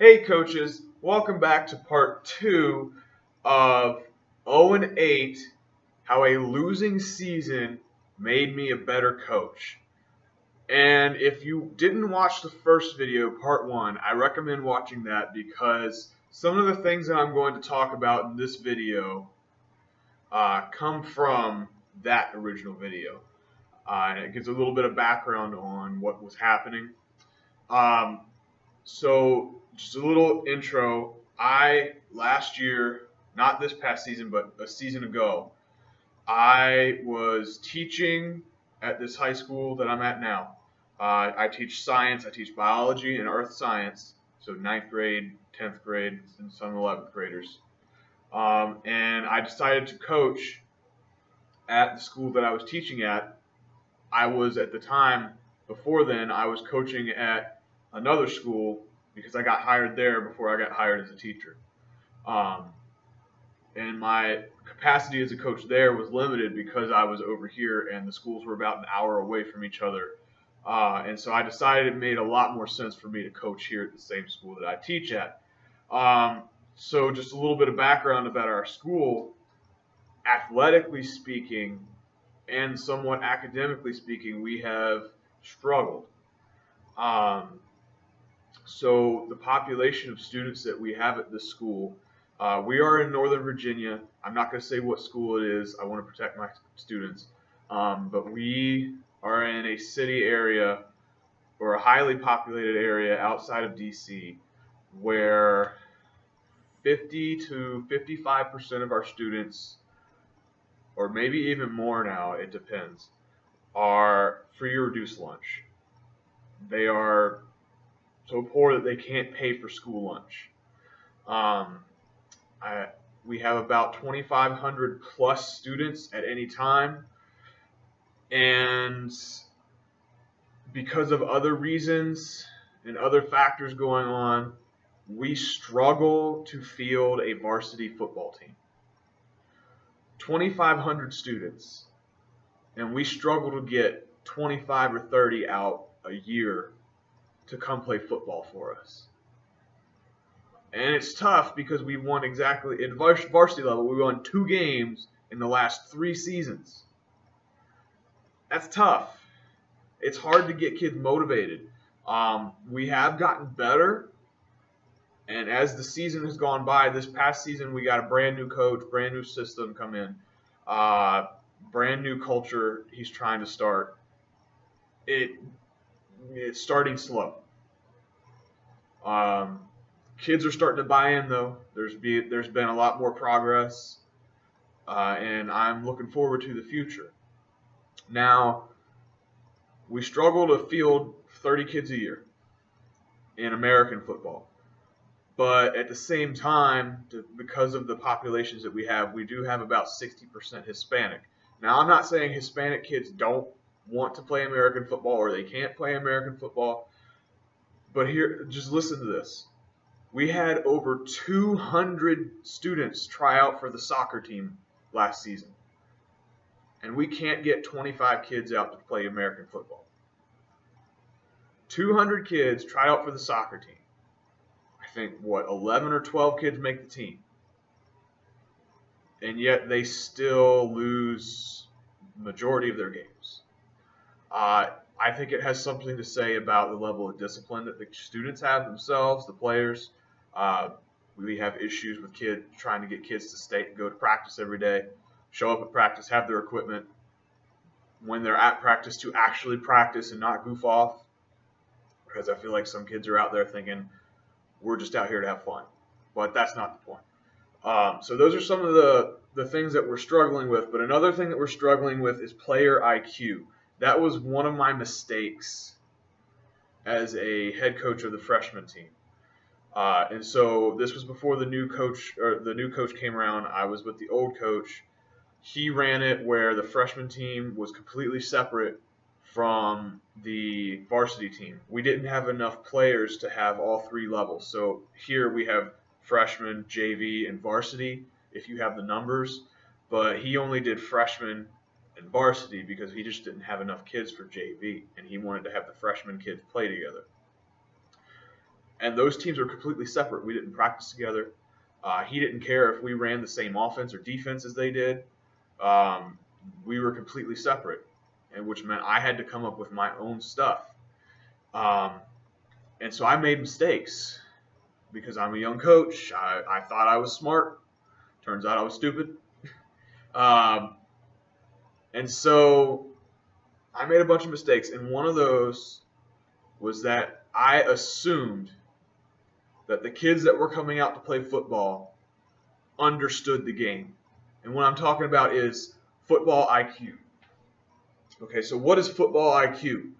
Hey coaches, welcome back to part 2 of 0-8, how a losing season made me a better coach. And if you didn't watch the first video, part 1, I recommend watching that because some of the things that I'm going to talk about in this video come from that original video. And it gives a little bit of background on what was happening. So just a little intro. Last year, not this past season, but a season ago, I was teaching at this high school that I'm at now. I teach science, I teach biology and earth science, so 9th grade, 10th grade, and some 11th graders. And I decided to coach at the school that I was teaching at. I was at the time, before then, I was coaching at another school because I got hired there before I got hired as a teacher. And my capacity as a coach there was limited because I was over here and the schools were about an hour away from each other. And so I decided it made a lot more sense for me to coach here at the same school that I teach at. So just a little bit of background about our school. Athletically speaking and somewhat academically speaking, we have struggled. So the population of students that we have at this school, we are in Northern Virginia. I'm not going to say what school it is. I want to protect my students. But we are in a city area or a highly populated area outside of DC where 50 to 55% of our students, or maybe even more now, it depends, are free or reduced lunch. They are so poor that they can't pay for school lunch. We have about 2,500 plus students at any time, and because of other reasons and other factors going on, we struggle to field a varsity football team. 2,500 students, and we struggle to get 25 or 30 out a year to come play football for us. And it's tough because we won exactly, in varsity level, we won 2 games in the last 3 seasons. That's tough. It's hard to get kids motivated. We have gotten better, and as the season has gone by, this past season we got a brand new coach, brand new system come in, brand new culture he's trying to start. It's starting slow. Kids are starting to buy in, though. There's been a lot more progress, and I'm looking forward to the future. Now, we struggle to field 30 kids a year in American football, but at the same time, because of the populations that we have, we do have about 60% Hispanic. Now, I'm not saying Hispanic kids don't want to play American football or they can't play American football, but here, just listen to this. We had over 200 students try out for the soccer team last season, and we can't get 25 kids out to play American football. 200 kids try out for the soccer team. I think, 11 or 12 kids make the team, and yet they still lose the majority of their games. I think it has something to say about the level of discipline that the students have themselves, the players. We have issues with trying to get kids to go to practice every day, show up at practice, have their equipment when they're at practice to actually practice and not goof off. Because I feel like some kids are out there thinking, we're just out here to have fun. But that's not the point. So those are some of the things that we're struggling with. But another thing that we're struggling with is player IQ. That was one of my mistakes as a head coach of the freshman team. And so this was before the new coach came around. I was with the old coach. He ran it where the freshman team was completely separate from the varsity team. We didn't have enough players to have all 3 levels. So here we have freshman, JV, and varsity if you have the numbers. But he only did freshman and varsity because he just didn't have enough kids for JV, and he wanted to have the freshman kids play together. And those teams were completely separate. We didn't practice together. He didn't care if we ran the same offense or defense as they did. Um, we were completely separate, and which meant I had to come up with my own stuff. Um, and so I made mistakes because I'm a young coach. I thought I was smart. Turns out I was stupid. Um, and so I made a bunch of mistakes, and one of those was that I assumed that the kids that were coming out to play football understood the game. And what I'm talking about is football IQ. Okay, so what is football IQ?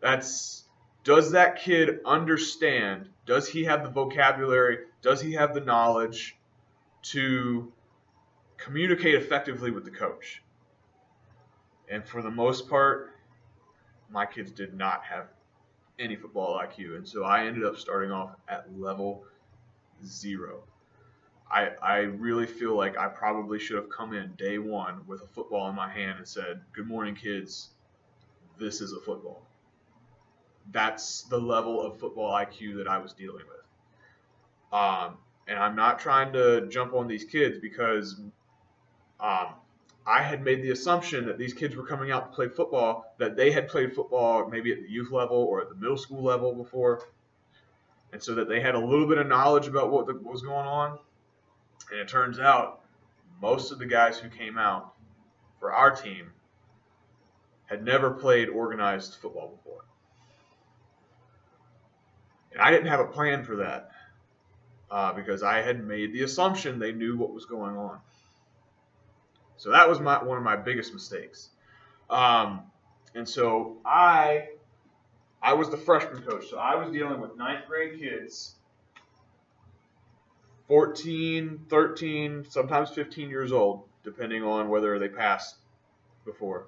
Does that kid understand? Does he have the vocabulary? Does he have the knowledge to communicate effectively with the coach? And for the most part, my kids did not have any football IQ. And so I ended up starting off at level 0. I really feel like I probably should have come in day one with a football in my hand and said, "Good morning, kids. This is a football." That's the level of football IQ that I was dealing with. And I'm not trying to jump on these kids because I had made the assumption that these kids were coming out to play football, that they had played football maybe at the youth level or at the middle school level before, and so that they had a little bit of knowledge about what was going on. And it turns out most of the guys who came out for our team had never played organized football before. And I didn't have a plan for that because I had made the assumption they knew what was going on. So that was one of my biggest mistakes. And so I was the freshman coach. So I was dealing with 9th grade kids, 14, 13, sometimes 15 years old, depending on whether they passed before.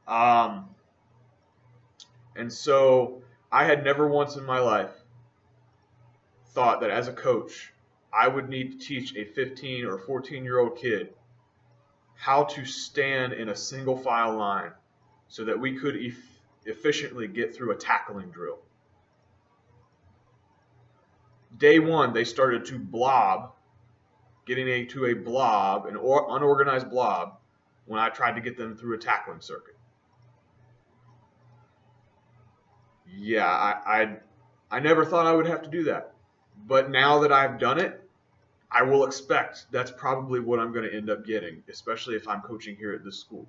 And so I had never once in my life thought that as a coach, I would need to teach a 15 or 14-year-old kid how to stand in a single file line so that we could efficiently get through a tackling drill. Day one, they started to blob, getting to a blob, an unorganized blob, when I tried to get them through a tackling circuit. Yeah, I never thought I would have to do that. But now that I've done it, I will expect that's probably what I'm going to end up getting, especially if I'm coaching here at this school.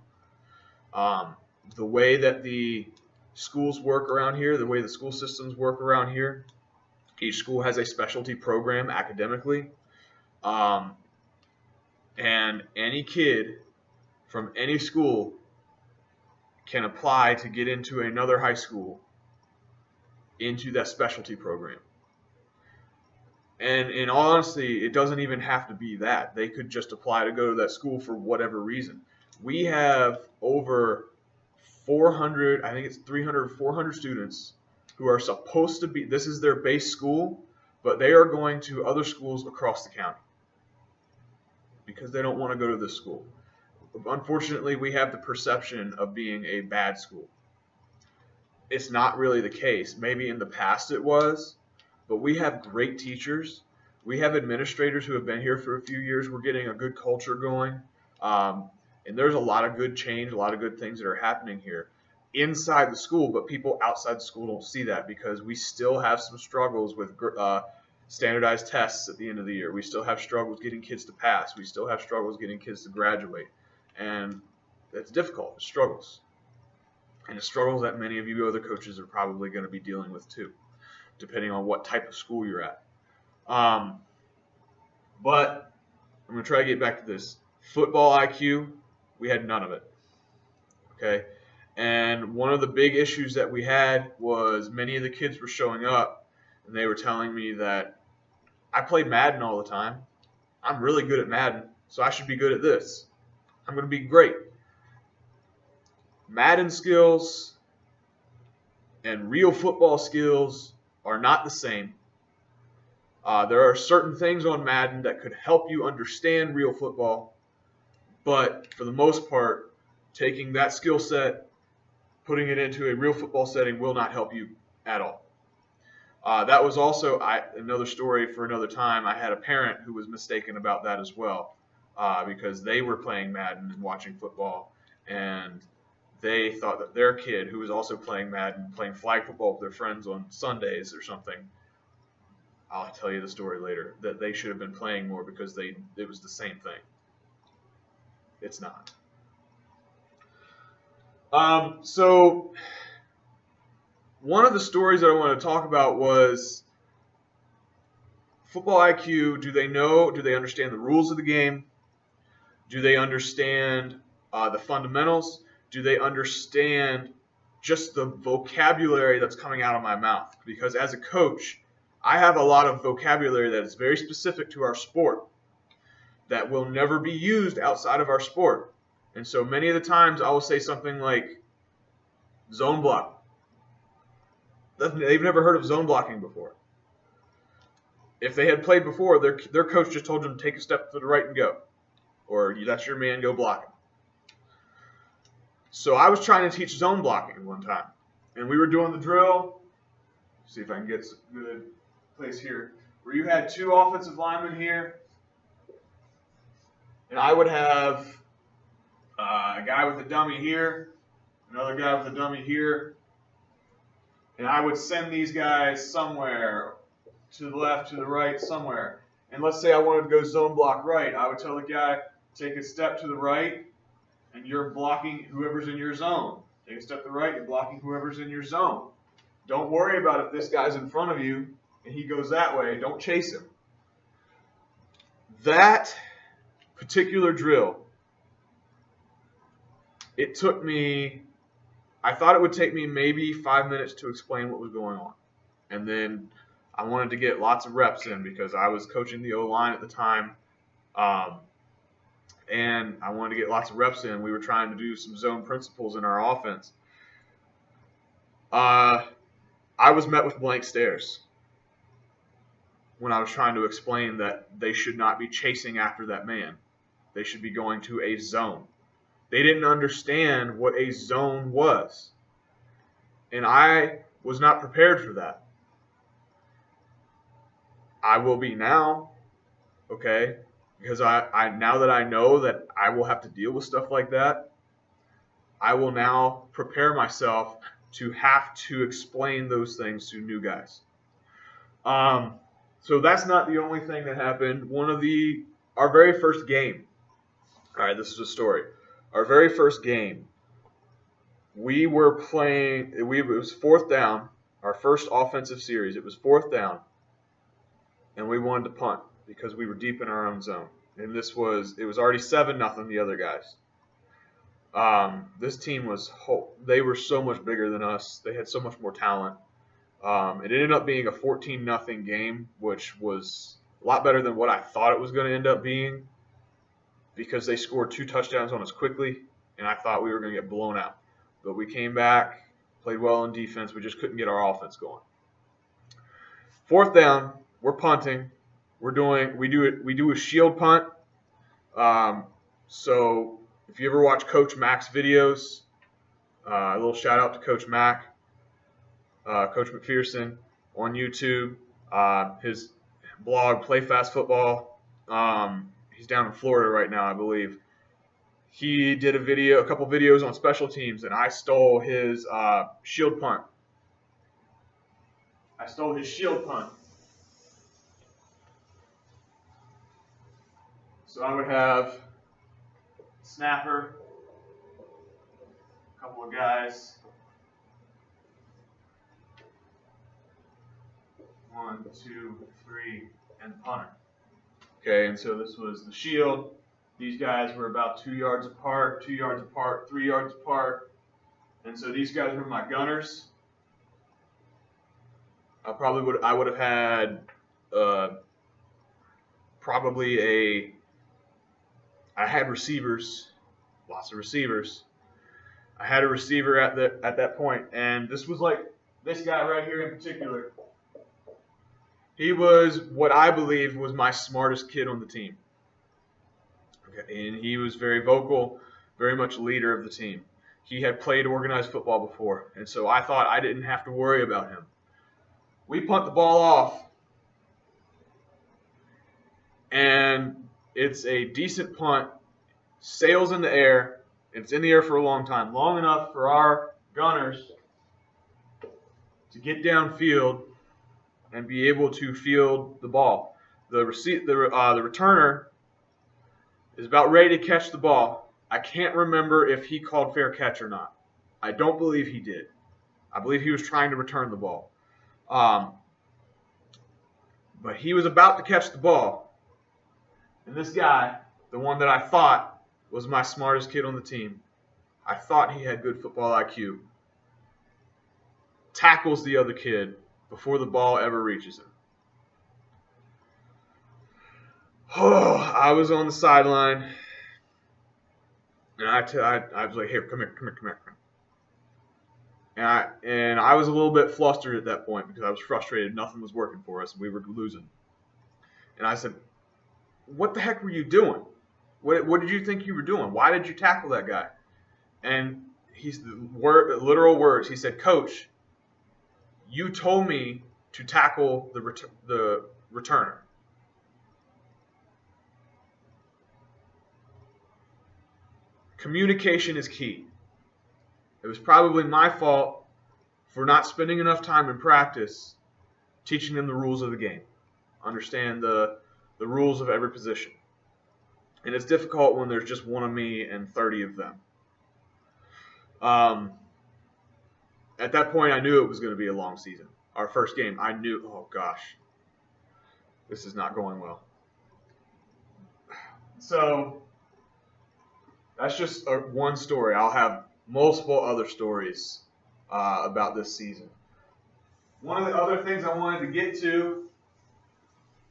The way that the schools work around here, the way the school systems work around here, each school has a specialty program academically. And any kid from any school can apply to get into another high school into that specialty program. And in all honesty, it doesn't even have to be that. They could just apply to go to that school for whatever reason. We have over 400, I think it's 300 or 400 students who are supposed to be, this is their base school, but they are going to other schools across the county because they don't want to go to this school. Unfortunately, we have the perception of being a bad school. It's not really the case. Maybe in the past it was, but we have great teachers. We have administrators who have been here for a few years. We're getting a good culture going. And there's a lot of good change, a lot of good things that are happening here inside the school, but people outside the school don't see that because we still have some struggles with standardized tests at the end of the year. We still have struggles getting kids to pass. We still have struggles getting kids to graduate. And it's difficult. It's struggles. And it's struggles that many of you other coaches are probably going to be dealing with too, depending on what type of school you're at. But I'm going to try to get back to this. Football IQ, we had none of it. Okay? And one of the big issues that we had was many of the kids were showing up and they were telling me that I played Madden all the time. I'm really good at Madden, so I should be good at this. I'm going to be great. Madden skills and real football skills are not the same. There are certain things on Madden that could help you understand real football, but for the most part, taking that skill set, putting it into a real football setting will not help you at all. That was also another story for another time. I had a parent who was mistaken about that as well, because they were playing Madden and watching football, and they thought that their kid, who was also playing Madden, playing flag football with their friends on Sundays or something, I'll tell you the story later, that they should have been playing more because it was the same thing. It's not. So one of the stories that I want to talk about was football IQ. Do they understand the rules of the game? Do they understand the fundamentals? Do they understand just the vocabulary that's coming out of my mouth? Because as a coach, I have a lot of vocabulary that is very specific to our sport that will never be used outside of our sport. And so many of the times I will say something like zone block. They've never heard of zone blocking before. If they had played before, their coach just told them to take a step to the right and go. Or that's your man, go block him. So I was trying to teach zone blocking one time. And we were doing the drill. See if I can get a good place here. Where you had two offensive linemen here. And I would have a guy with a dummy here. Another guy with a dummy here. And I would send these guys somewhere. To the left, to the right, somewhere. And let's say I wanted to go zone block right. I would tell the guy, take a step to the right. And you're blocking whoever's in your zone. Take a step to the right, you're blocking whoever's in your zone. Don't worry about if this guy's in front of you and he goes that way. Don't chase him. That particular drill, it took me, I thought it would take me maybe 5 minutes to explain what was going on. And then I wanted to get lots of reps in because I was coaching the O-line at the time. And I wanted to get lots of reps in. We were trying to do some zone principles in our offense. I was met with blank stares when I was trying to explain that they should not be chasing after that man. They should be going to a zone. They didn't understand what a zone was. And I was not prepared for that. I will be now, okay? Because I now that I know that I will have to deal with stuff like that, I will now prepare myself to have to explain those things to new guys. So that's not the only thing that happened. Our very first game, all right, this is a story. Our very first game, we were playing, it was fourth down, our first offensive series. It was fourth down, and we wanted to punt because we were deep in our own zone. And it was already 7-0 the other guys. This team they were so much bigger than us. They had so much more talent. It ended up being a 14-0 game, which was a lot better than what I thought it was going to end up being because they scored 2 touchdowns on us quickly, and I thought we were going to get blown out. But we came back, played well in defense. We just couldn't get our offense going. Fourth down, we're punting. We do a shield punt. So if you ever watch Coach Mac's videos, a little shout out to Coach Mac, Coach McPherson on YouTube. His blog, Play Fast Football. He's down in Florida right now, I believe. He did a couple videos on special teams, and I stole his shield punt. So I would have snapper, a couple of guys, 1, 2, 3, and punter. Okay, and so this was the shield. These guys were about 2 yards apart, 2 yards apart, 3 yards apart. And so these guys were my gunners. I would have had I had receivers, lots of receivers. I had a receiver at that point, and this was like this guy right here in particular. He was what I believe was my smartest kid on the team. Okay, and he was very vocal, very much leader of the team. He had played organized football before, and so I thought I didn't have to worry about him. We punt the ball off, and it's a decent punt, sails in the air. It's in the air for a long time, long enough for our gunners to get downfield and be able to field the ball. The returner is about ready to catch the ball. I can't remember if he called fair catch or not. I don't believe he did. I believe he was trying to return the ball. But he was about to catch the ball. And this guy, the one that I thought was my smartest kid on the team, I thought he had good football IQ, tackles the other kid before the ball ever reaches him. Oh, I was on the sideline, and I was like, "Here, come here." And I was a little bit flustered at that point because I was frustrated. Nothing was working for us, and we were losing. And I said, "What the heck were you doing? What did you think you were doing? Why did you tackle that guy?" And he's literal words. He said, "Coach, you told me to tackle the returner." Communication is key. It was probably my fault for not spending enough time in practice teaching them the rules of the game. Understand the rules of every position. And it's difficult when there's just one of me and 30 of them. At that point, I knew it was going to be a long season. Our first game, I knew, oh gosh, this is not going well. So that's just one story. I'll have multiple other stories about this season. One of the other things I wanted to get to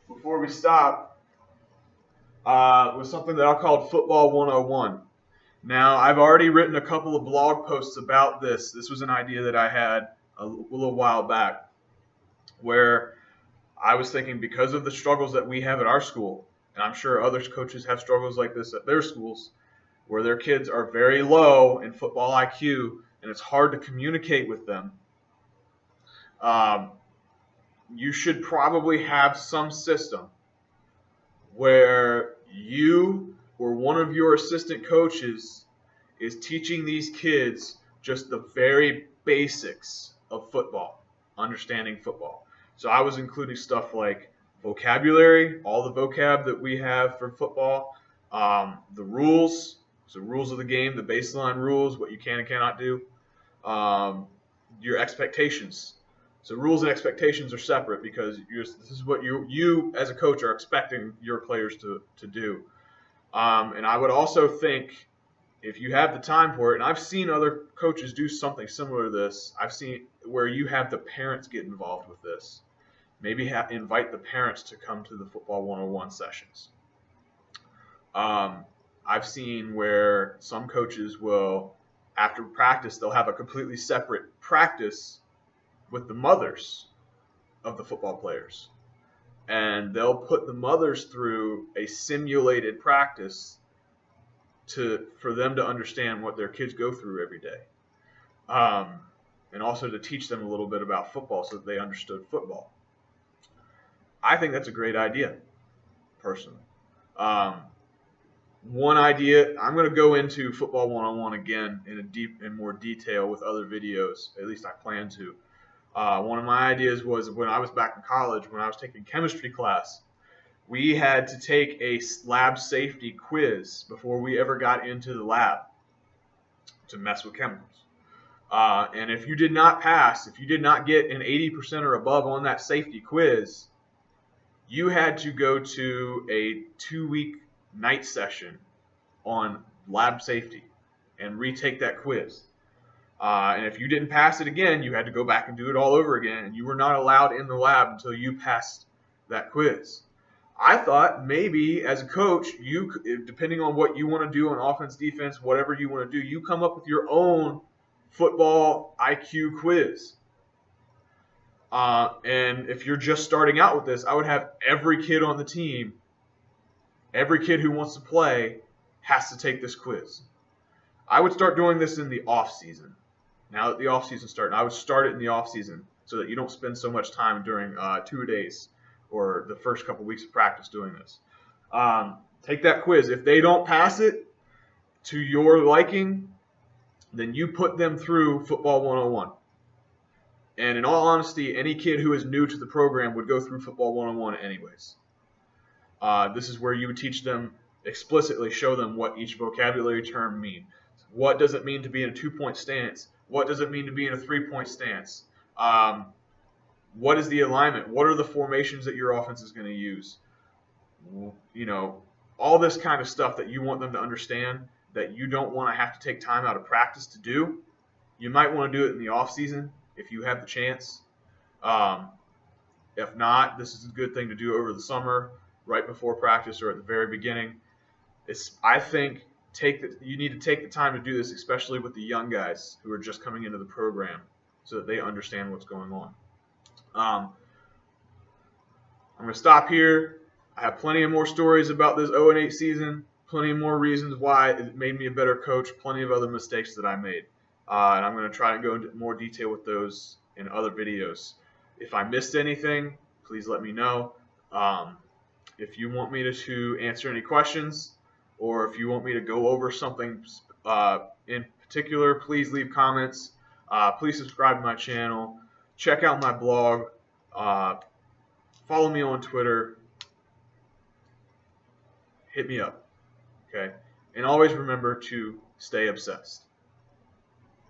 before we stop was something that I called Football 101. Now, I've already written a couple of blog posts about this. This was an idea that I had a little while back where I was thinking because of the struggles that we have at our school, and I'm sure other coaches have struggles like this at their schools, where their kids are very low in football IQ and it's hard to communicate with them, you should probably have some system where you or one of your assistant coaches is teaching these kids just the very basics of football, understanding football. So I was including stuff like vocabulary, all the vocab that we have for football, the rules, so rules of the game, the baseline rules, what you can and cannot do, your expectations. So rules and expectations are separate because this is what you as a coach are expecting your players to do. And I would also think if you have the time for it, and I've seen other coaches do something similar to this. I've seen where you have the parents get involved with this. Maybe invite the parents to come to the Football 101 sessions. I've seen where some coaches will, after practice, they'll have a completely separate practice with the mothers of the football players. And they'll put the mothers through a simulated practice for them to understand what their kids go through every day. And also to teach them a little bit about football so that they understood football. I think that's a great idea, personally. One idea, I'm going to go into Football 101 again in more detail with other videos, at least I plan to. One of my ideas was when I was back in college, when I was taking chemistry class, we had to take a lab safety quiz before we ever got into the lab to mess with chemicals. And if you did not pass, if you did not get an 80% or above on that safety quiz, you had to go to a 2-week night session on lab safety and retake that quiz. And if you didn't pass it again, you had to go back and do it all over again. And you were not allowed in the lab until you passed that quiz. I thought maybe as a coach, depending on what you want to do on offense, defense, whatever you want to do, you come up with your own football IQ quiz. And if you're just starting out with this, I would have every kid on the team, every kid who wants to play has to take this quiz. I would start doing this in the off season. Now that the off season started, I would start it in the off season. so that you don't spend so much time during 2 days or the first couple weeks of practice doing this. Take that quiz. If they don't pass it to your liking, then you put them through Football 101. And in all honesty, any kid who is new to the program would go through Football 101 anyways. This is where you would teach them explicitly, show them what each vocabulary term means. What does it mean to be in a 2-point stance? What does it mean to be in a 3-point stance? What is the alignment? What are the formations that your offense is going to use? You know, all this kind of stuff that you want them to understand that you don't want to have to take time out of practice to do. You might want to do it in the off season if you have the chance. If not, this is a good thing to do over the summer, right before practice or at the very beginning. I think you need to take the time to do this, especially with the young guys who are just coming into the program, so that they understand what's going on. I'm going to stop here. I have plenty of more stories about this 0-8 season, plenty of more reasons why it made me a better coach, plenty of other mistakes that I made. And I'm going to try and go into more detail with those in other videos. If I missed anything, please let me know. If you want me to answer any questions, or if you want me to go over something in particular, please leave comments. Please subscribe to my channel. Check out my blog. Follow me on Twitter. Hit me up. Okay? And always remember to stay obsessed.